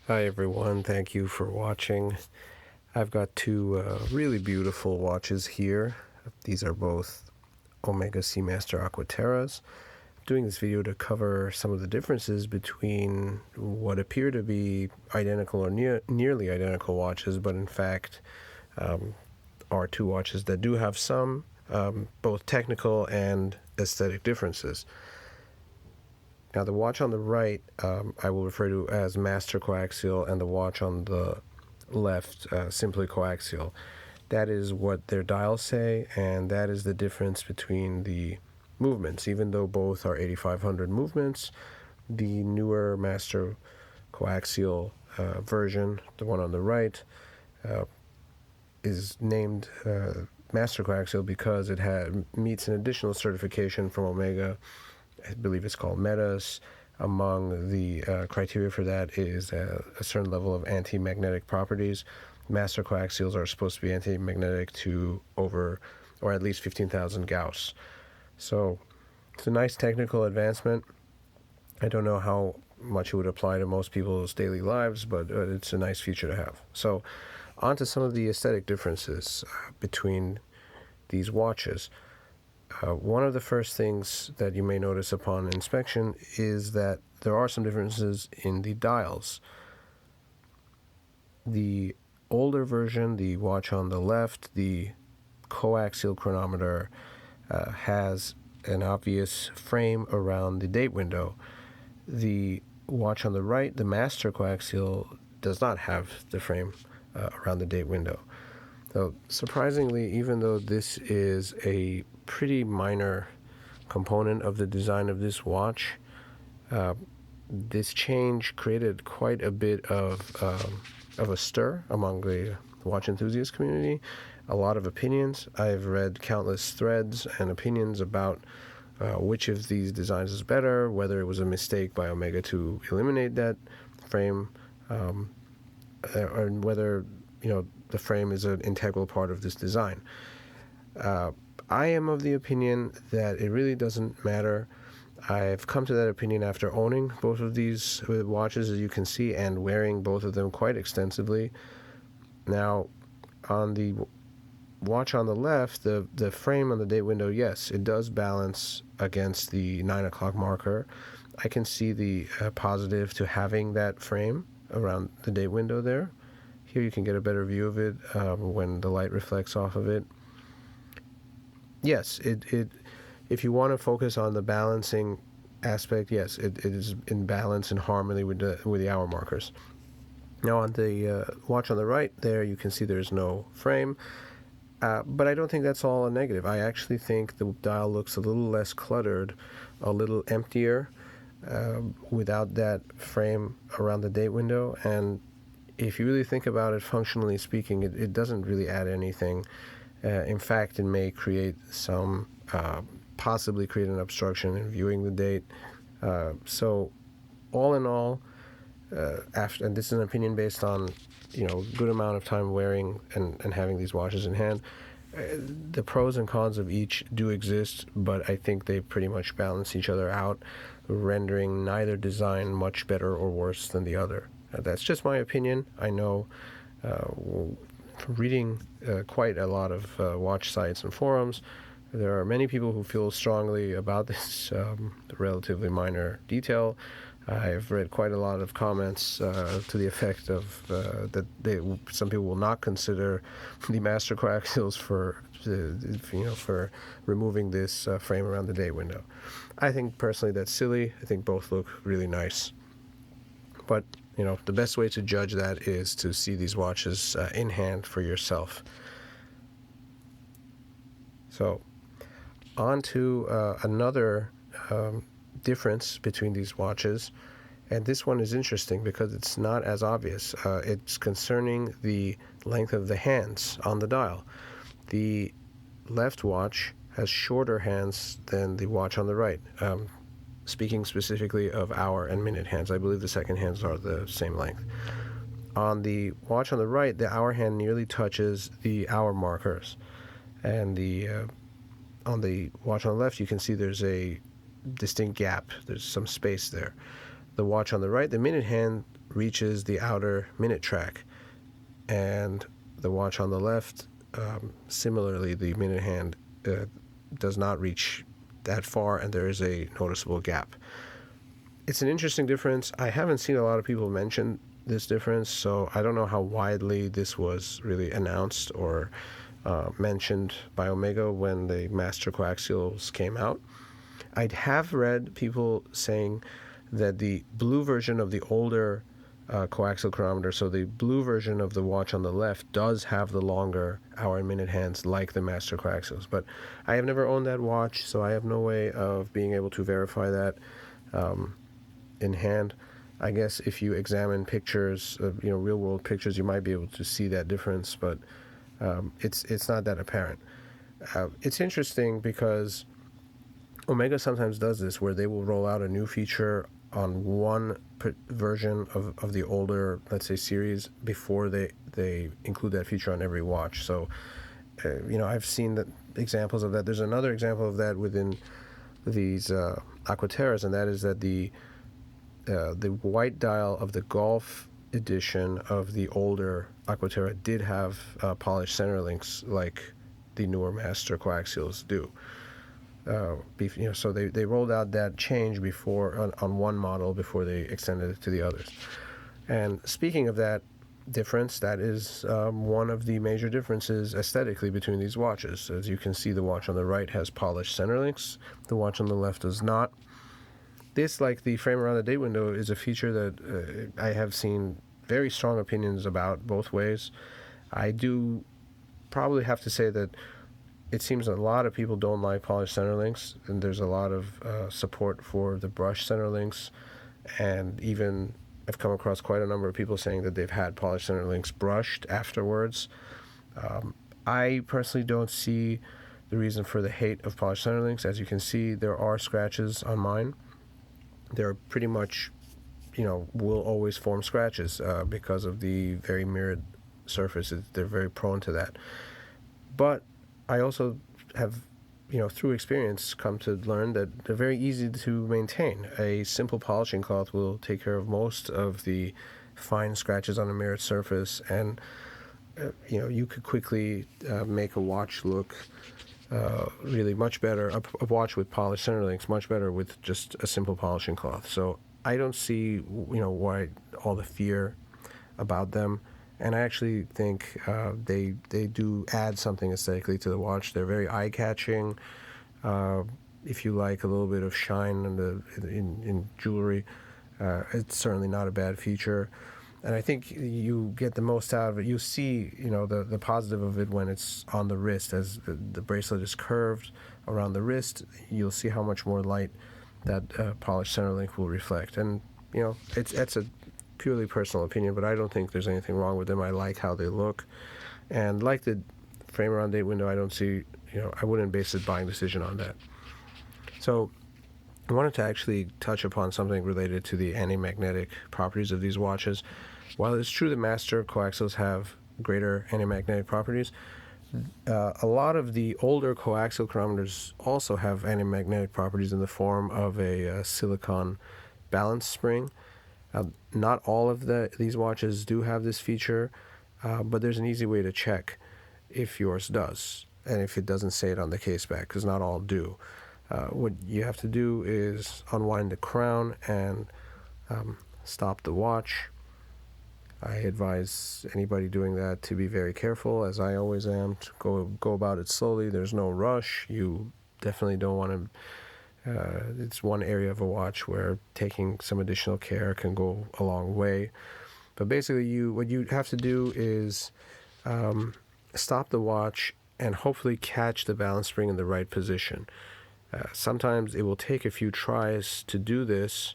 Hi everyone, thank you for watching. I've got two really beautiful watches here. These are both Omega Seamaster Aqua Terras. I'm doing this video to cover some of the differences between what appear to be identical or nearly identical watches, but in fact are two watches that do have some both technical and aesthetic differences. Now the watch on the right I will refer to as master coaxial, and the watch on the left simply coaxial. That is what their dials say, and that is the difference between the movements. Even though both are 8500 movements, the newer master coaxial version, the one on the right, is named master coaxial because it meets an additional certification from Omega. I believe it's called Metas. Among the criteria for that is a certain level of antimagnetic properties. Master coaxials are supposed to be antimagnetic to over, or at least 15,000 Gauss. So it's a nice technical advancement. I don't know how much it would apply to most people's daily lives, but it's a nice feature to have. So on to some of the aesthetic differences between these watches. One of the first things that you may notice upon inspection is that there are some differences in the dials. The older version, the watch on the left, the coaxial chronometer, has an obvious frame around the date window. The watch on the right, the master coaxial, does not have the frame around the date window. So surprisingly, even though this is a pretty minor component of the design of this watch, this change created quite a bit of a stir among the watch enthusiast community. A lot of opinions. I've read countless threads and opinions about which of these designs is better, whether it was a mistake by Omega to eliminate that frame, or whether the frame is an integral part of this design. I am of the opinion that it really doesn't matter. I've come to that opinion after owning both of these watches, as you can see, and wearing both of them quite extensively. Now, on the watch on the left, the frame on the date window, yes, it does balance against the 9 o'clock marker. I can see the positive to having that frame around the date window there. Here you can get a better view of it when the light reflects off of it. Yes, if you want to focus on the balancing aspect, yes, it is in balance and harmony with the hour markers. Now on the watch on the right there, you can see there's no frame, but I don't think that's all a negative. I actually think the dial looks a little less cluttered, a little emptier, without that frame around the date window. And if you really think about it, functionally speaking, it doesn't really add anything. In fact, it may create some, possibly create an obstruction in viewing the date. So all in all, and this is an opinion based on good amount of time wearing and having these watches in hand, the pros and cons of each do exist, but I think they pretty much balance each other out, rendering neither design much better or worse than the other. That's just my opinion. I know from reading quite a lot of watch sites and forums, there are many people who feel strongly about this relatively minor detail. I've read quite a lot of comments to the effect of that some people will not consider the master coaxials for removing this frame around the date window. I think personally that's silly. I think both look really nice, but the best way to judge that is to see these watches in hand for yourself. So on to another difference between these watches, and this one is interesting because it's not as obvious. It's concerning the length of the hands on the dial. The left watch has shorter hands than the watch on the right. Speaking specifically of hour and minute hands, I believe the second hands are the same length. On the watch on the right, the hour hand nearly touches the hour markers, and on the watch on the left, you can see there's a distinct gap. There's some space there. The watch on the right, the minute hand, reaches the outer minute track, and the watch on the left, similarly, the minute hand does not reach that far, and there is a noticeable gap. It's an interesting difference. I haven't seen a lot of people mention this difference, so I don't know how widely this was really announced or mentioned by Omega when the Master Coaxials came out. I have read people saying that the blue version of the older coaxial chronometer, so the blue version of the watch on the left, does have the longer hour and minute hands like the Master Coaxials. But I have never owned that watch, so I have no way of being able to verify that in hand. I guess if you examine pictures, real world pictures, you might be able to see that difference, but it's not that apparent. It's interesting because Omega sometimes does this, where they will roll out a new feature on one version of the older, let's say, series before they include that feature on every watch. So, I've seen examples of that. There's another example of that within these Aqua Terras, and that is that the white dial of the Golf edition of the older Aqua Terra did have polished center links like the newer Master Coaxials do. So they rolled out that change before on one model before they extended it to the others. And speaking of that difference, that is one of the major differences aesthetically between these watches. As you can see, the watch on the right has polished center links. The watch on the left does not. This, like the frame around the date window, is a feature that I have seen very strong opinions about both ways. I do probably have to say that it seems a lot of people don't like polished center links, and there's a lot of support for the brush center links, and even I've come across quite a number of people saying that they've had polished center links brushed afterwards. I personally don't see the reason for the hate of polished center links. As you can see, there are scratches on mine. They're pretty much, will always form scratches because of the very mirrored surface. They're very prone to that. But I also have, through experience, come to learn that they're very easy to maintain. A simple polishing cloth will take care of most of the fine scratches on a mirrored surface, and you could quickly make a watch look really much better, a watch with polished center links much better with just a simple polishing cloth. So I don't see why all the fear about them. And I actually think they do add something aesthetically to the watch. They're very eye-catching. If you like a little bit of shine in jewelry, it's certainly not a bad feature. And I think you get the most out of it. You see, the positive of it when it's on the wrist. As the bracelet is curved around the wrist, you'll see how much more light that polished center link will reflect. And, it's a purely personal opinion, but I don't think there's anything wrong with them. I like how they look. And like the frame around date window, I don't see, I wouldn't base a buying decision on that. So I wanted to actually touch upon something related to the antimagnetic properties of these watches. While it's true that Master Coaxials have greater antimagnetic properties, a lot of the older coaxial chronometers also have antimagnetic properties in the form of a silicon balance spring. Not all of these watches do have this feature, but there's an easy way to check if yours does, and if it doesn't say it on the case back, because not all do. What you have to do is unwind the crown and stop the watch. I advise anybody doing that to be very careful, as I always am, to go about it slowly. There's no rush. You definitely don't want to. It's one area of a watch where taking some additional care can go a long way. But basically, what you have to do is stop the watch and hopefully catch the balance spring in the right position. Sometimes it will take a few tries to do this,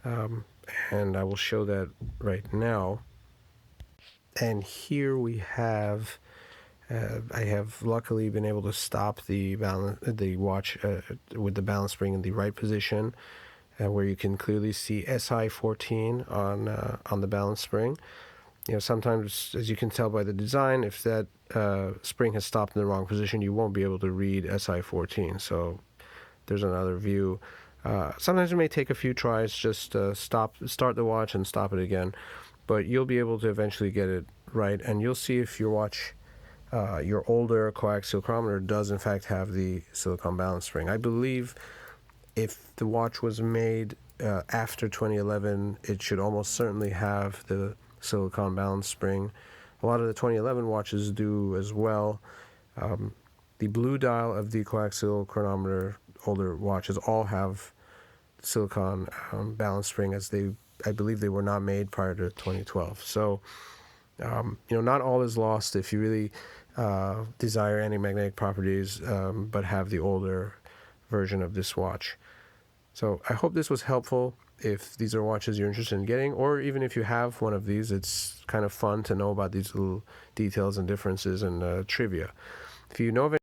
and I will show that right now. And here we have, I have luckily been able to stop the watch with the balance spring in the right position, where you can clearly see SI 14 on the balance spring. Sometimes, as you can tell by the design, if that spring has stopped in the wrong position, you won't be able to read SI 14. So there's another view. Sometimes it may take a few tries just to start the watch and stop it again, but you'll be able to eventually get it right, and you'll see if your watch, your older coaxial chronometer does in fact have the silicon balance spring. I believe if the watch was made after 2011, it should almost certainly have the silicon balance spring. A lot of the 2011 watches do as well. The blue dial of the coaxial chronometer older watches all have silicon balance spring, as I believe they were not made prior to 2012. So not all is lost if you really desire anti-magnetic properties, but have the older version of this watch. So I hope this was helpful. If these are watches you're interested in getting, or even if you have one of these, it's kind of fun to know about these little details and differences and trivia. If you know of